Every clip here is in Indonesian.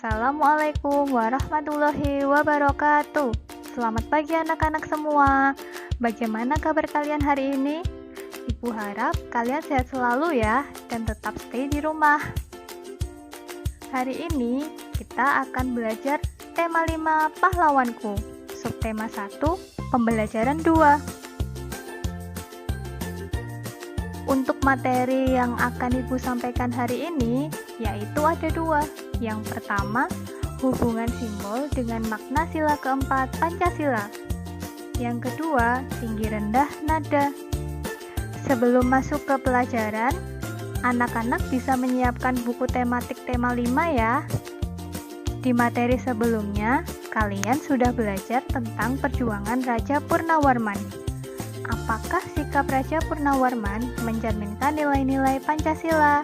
Assalamualaikum warahmatullahi wabarakatuh. Selamat pagi anak-anak semua. Bagaimana kabar kalian hari ini? Ibu harap kalian sehat selalu ya dan tetap stay di rumah. Hari ini kita akan belajar tema 5 pahlawanku. Subtema 1, pembelajaran 2. Untuk materi yang akan Ibu sampaikan hari ini yaitu ada 2. Yang pertama, hubungan simbol dengan makna sila keempat Pancasila. Yang kedua, tinggi rendah nada. Sebelum masuk ke pelajaran, anak-anak bisa menyiapkan buku tematik tema 5 ya. Di materi sebelumnya, kalian sudah belajar tentang perjuangan Raja Purnawarman. Apakah sikap Raja Purnawarman mencerminkan nilai-nilai Pancasila?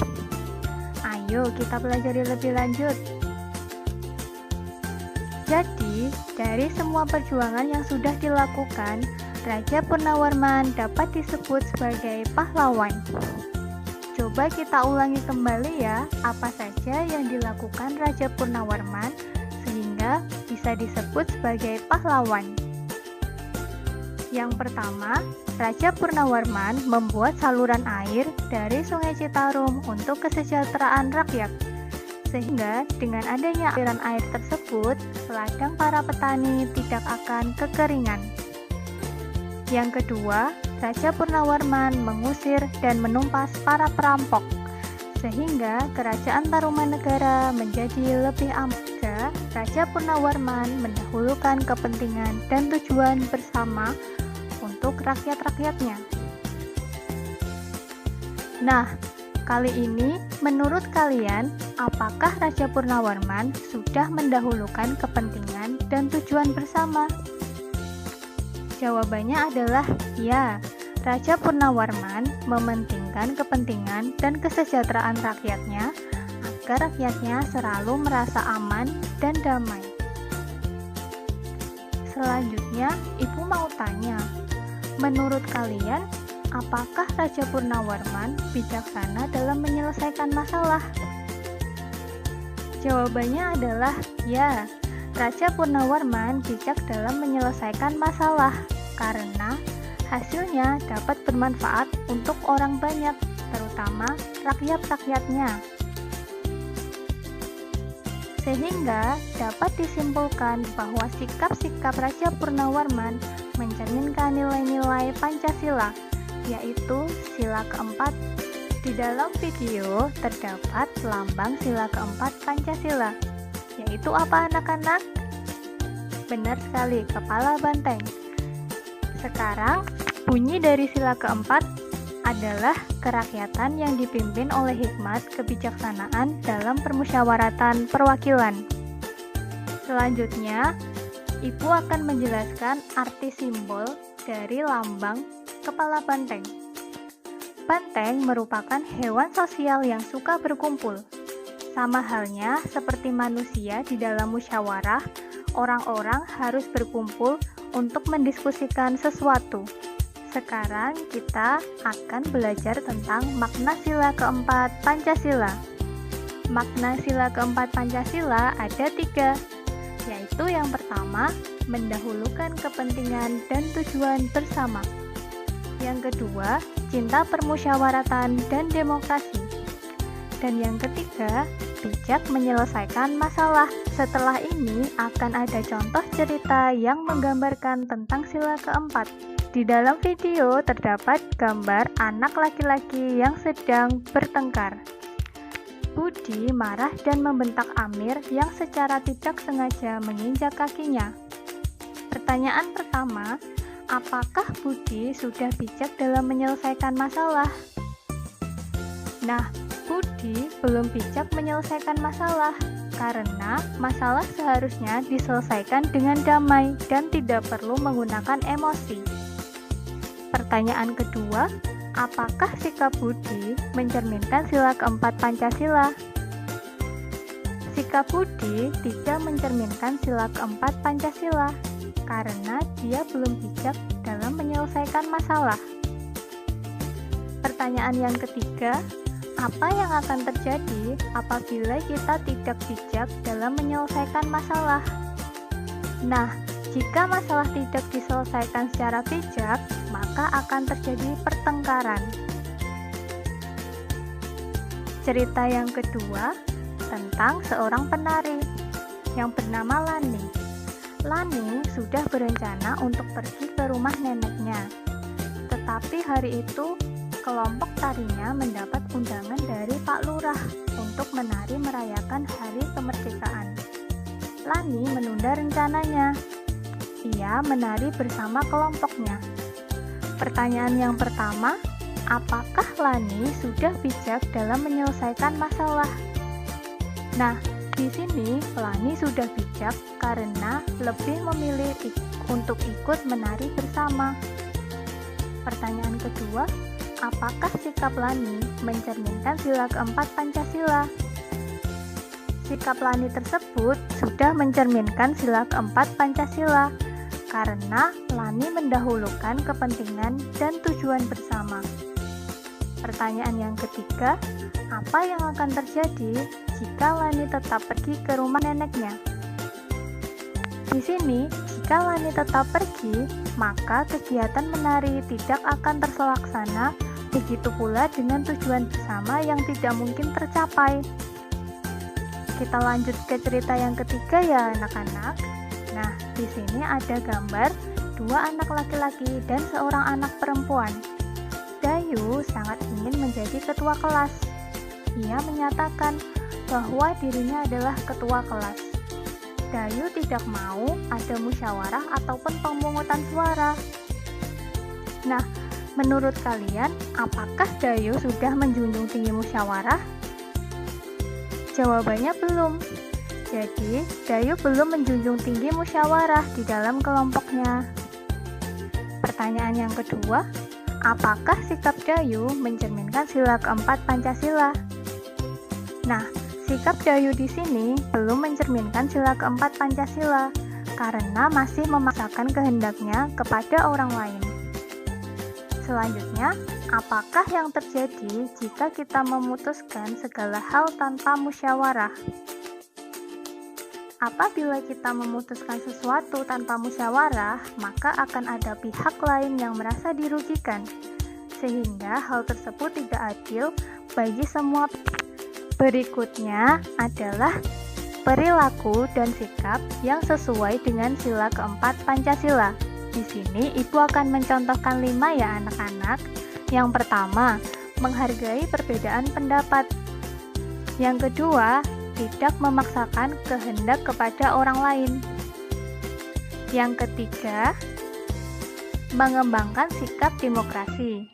Ayo kita pelajari lebih lanjut. Jadi, dari semua perjuangan yang sudah dilakukan, Raja Purnawarman dapat disebut sebagai pahlawan. Coba kita ulangi kembali ya, apa saja yang dilakukan Raja Purnawarman sehingga bisa disebut sebagai pahlawan. Yang pertama, Raja Purnawarman membuat saluran air dari Sungai Citarum untuk kesejahteraan rakyat. Sehingga dengan adanya aliran air tersebut, ladang para petani tidak akan kekeringan. Yang kedua, Raja Purnawarman mengusir dan menumpas para perampok. Sehingga kerajaan Tarumanegara menjadi lebih aman. Raja Purnawarman mendahulukan kepentingan dan tujuan bersama untuk rakyat-rakyatnya. Nah, kali ini menurut kalian, apakah Raja Purnawarman sudah mendahulukan kepentingan dan tujuan bersama? Jawabannya adalah ya. Raja Purnawarman mementingkan kepentingan dan kesejahteraan rakyatnya agar rakyatnya selalu merasa aman dan damai. Selanjutnya, Ibu mau tanya, menurut kalian, apakah Raja Purnawarman bijaksana dalam menyelesaikan masalah? Jawabannya adalah ya, Raja Purnawarman bijak dalam menyelesaikan masalah karena hasilnya dapat bermanfaat untuk orang banyak, terutama rakyat-rakyatnya. Sehingga dapat disimpulkan bahwa sikap-sikap Raja Purnawarman mencerminkan nilai-nilai Pancasila, yaitu sila keempat. Di dalam video terdapat lambang sila keempat Pancasila, yaitu apa anak-anak? Benar sekali, kepala banteng. Sekarang, bunyi dari sila keempat adalah kerakyatan yang dipimpin oleh hikmat kebijaksanaan dalam permusyawaratan perwakilan. Selanjutnya, Ibu akan menjelaskan arti simbol dari lambang kepala banteng. Banteng merupakan hewan sosial yang suka berkumpul. Sama halnya seperti manusia di dalam musyawarah, orang-orang harus berkumpul untuk mendiskusikan sesuatu. Sekarang kita akan belajar tentang makna sila keempat Pancasila. Makna sila keempat Pancasila ada 3, yaitu yang pertama, mendahulukan kepentingan dan tujuan bersama. Yang kedua, cinta permusyawaratan dan demokrasi. Dan yang ketiga, bijak menyelesaikan masalah. Setelah ini akan ada contoh cerita yang menggambarkan tentang sila keempat. Di dalam video terdapat gambar anak laki-laki yang sedang bertengkar. Budi marah dan membentak Amir yang secara tidak sengaja menginjak kakinya. Pertanyaan pertama, apakah Budi sudah bijak dalam menyelesaikan masalah? Nah, Budi belum bijak menyelesaikan masalah karena masalah seharusnya diselesaikan dengan damai dan tidak perlu menggunakan emosi. Pertanyaan kedua, apakah sikap Budi mencerminkan sila keempat Pancasila? Sikap Budi tidak mencerminkan sila keempat Pancasila karena dia belum bijak dalam menyelesaikan masalah. Pertanyaan yang ketiga, Apa yang akan terjadi apabila kita tidak bijak dalam menyelesaikan masalah? Nah, jika masalah tidak diselesaikan secara bijak, maka akan terjadi pertengkaran. Cerita yang kedua tentang seorang penari yang bernama Lani. Lani sudah berencana untuk pergi ke rumah neneknya. Tetapi hari itu, kelompok tarinya mendapat undangan dari Pak Lurah untuk menari merayakan hari kemerdekaan. Lani menunda rencananya. Ia menari bersama kelompoknya. Pertanyaan yang pertama, apakah Lani sudah bijak dalam menyelesaikan masalah? Nah, di sini Lani sudah bijak karena lebih memilih untuk ikut menari bersama. Pertanyaan kedua, apakah sikap Lani mencerminkan sila keempat Pancasila? Sikap Lani tersebut sudah mencerminkan sila keempat Pancasila karena Lani mendahulukan kepentingan dan tujuan bersama. Pertanyaan yang ketiga, apa yang akan terjadi jika Lani tetap pergi ke rumah neneknya? Di sini, jika Lani tetap pergi, maka kegiatan menari tidak akan terlaksana. Begitu pula dengan tujuan bersama yang tidak mungkin tercapai. Kita lanjut ke cerita yang ketiga ya anak-anak. Nah, di sini ada gambar 2 anak laki-laki dan seorang anak perempuan. Dayu sangat ingin menjadi ketua kelas. Ia menyatakan bahwa dirinya adalah ketua kelas. Dayu tidak mau ada musyawarah ataupun pemungutan suara. Nah, menurut kalian, apakah Dayu sudah menjunjung tinggi musyawarah? Jawabannya belum. Jadi, Dayu belum menjunjung tinggi musyawarah di dalam kelompoknya. Pertanyaan yang kedua, apakah sikap Dayu mencerminkan sila keempat Pancasila? Nah, sikap Dayu di sini belum mencerminkan sila keempat Pancasila karena masih memaksakan kehendaknya kepada orang lain. Selanjutnya, apakah yang terjadi jika kita memutuskan segala hal tanpa musyawarah? Apabila kita memutuskan sesuatu tanpa musyawarah, maka akan ada pihak lain yang merasa dirugikan, sehingga hal tersebut tidak adil bagi semua. Berikutnya adalah perilaku dan sikap yang sesuai dengan sila keempat Pancasila. Di sini Ibu akan mencontohkan 5 ya anak-anak. Yang pertama, menghargai perbedaan pendapat. Yang kedua, tidak memaksakan kehendak kepada orang lain. Yang ketiga, mengembangkan sikap demokrasi.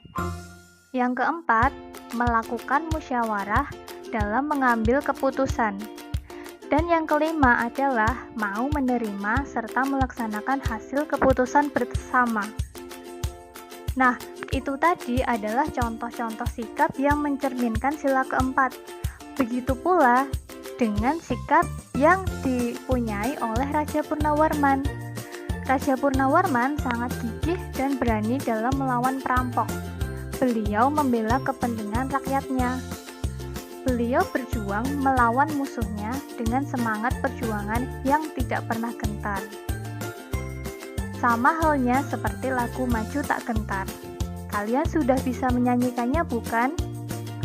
Yang keempat, melakukan musyawarah dalam mengambil keputusan. Dan yang kelima adalah mau menerima serta melaksanakan hasil keputusan bersama. Nah, itu tadi adalah contoh-contoh sikap yang mencerminkan sila keempat. Begitu pula dengan sikap yang dipunyai oleh Raja Purnawarman. Raja Purnawarman sangat gigih dan berani dalam melawan perampok. Beliau membela kepentingan rakyatnya. Beliau berjuang melawan musuhnya dengan semangat perjuangan yang tidak pernah gentar. Sama halnya seperti lagu Maju Tak Gentar. Kalian sudah bisa menyanyikannya bukan?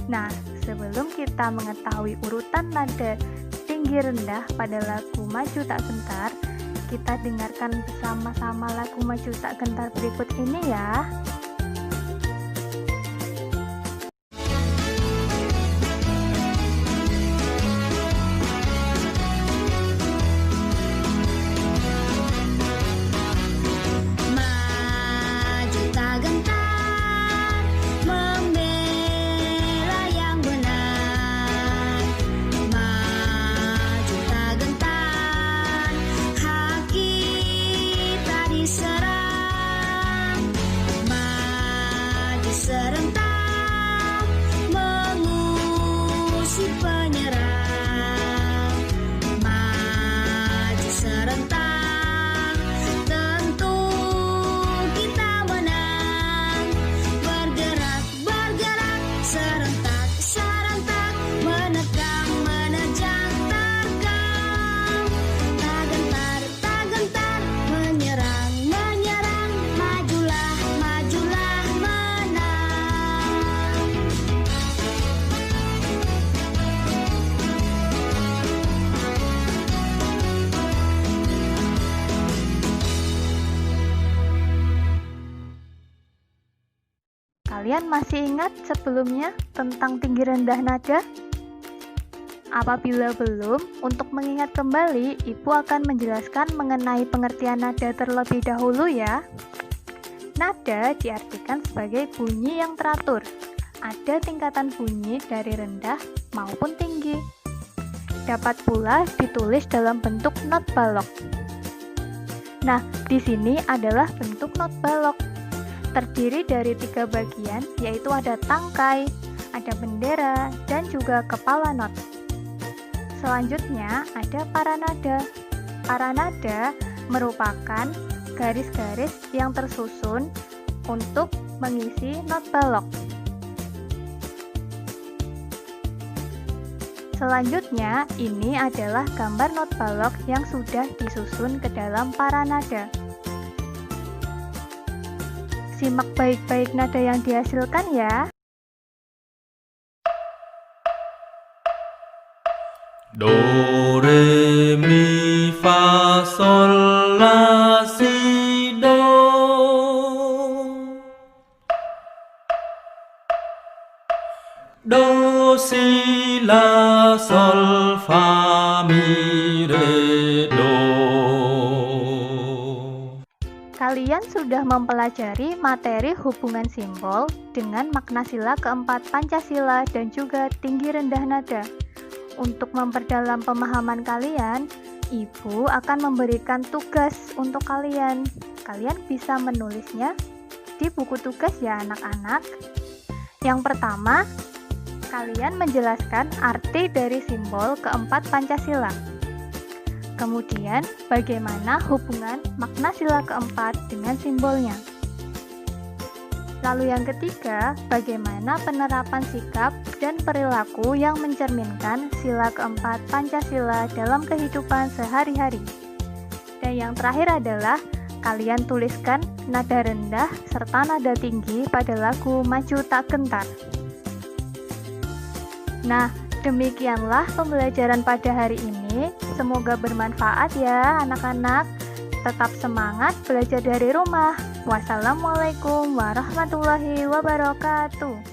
Nah, sebelum kita mengetahui urutan nada tinggi rendah pada lagu Maju Tak Gentar, kita dengarkan bersama-sama lagu Maju Tak Gentar berikut ini ya. Serang kalian masih ingat sebelumnya tentang tinggi rendah nada? Apabila belum, untuk mengingat kembali, Ibu akan menjelaskan mengenai pengertian nada terlebih dahulu ya. Nada diartikan sebagai bunyi yang teratur. Ada tingkatan bunyi dari rendah maupun tinggi. Dapat pula ditulis dalam bentuk not balok. Nah, di sini adalah bentuk not balok. Terdiri dari 3 bagian, yaitu ada tangkai, ada bendera, dan juga kepala not. Selanjutnya ada paranada. Paranada merupakan garis-garis yang tersusun untuk mengisi not balok. Selanjutnya, ini adalah gambar not balok yang sudah disusun ke dalam paranada. Simak baik-baik nada yang dihasilkan ya. Do, re, mi, fa, sol, la, si, do. Do, si, la, sol, fa, mi, re, do. Kalian sudah mempelajari materi hubungan simbol dengan makna sila keempat Pancasila dan juga tinggi rendah nada. Untuk memperdalam pemahaman kalian, Ibu akan memberikan tugas untuk kalian. Kalian bisa menulisnya di buku tugas ya anak-anak. Yang pertama, kalian menjelaskan arti dari simbol keempat Pancasila. Kemudian, bagaimana hubungan makna sila keempat dengan simbolnya. Lalu yang ketiga, bagaimana penerapan sikap dan perilaku yang mencerminkan sila keempat Pancasila dalam kehidupan sehari-hari. Dan yang terakhir adalah, kalian tuliskan nada rendah serta nada tinggi pada lagu Maju Tak Gentar. Nah, demikianlah pembelajaran pada hari ini. Semoga bermanfaat ya anak-anak. Tetap semangat belajar dari rumah. Wassalamualaikum warahmatullahi wabarakatuh.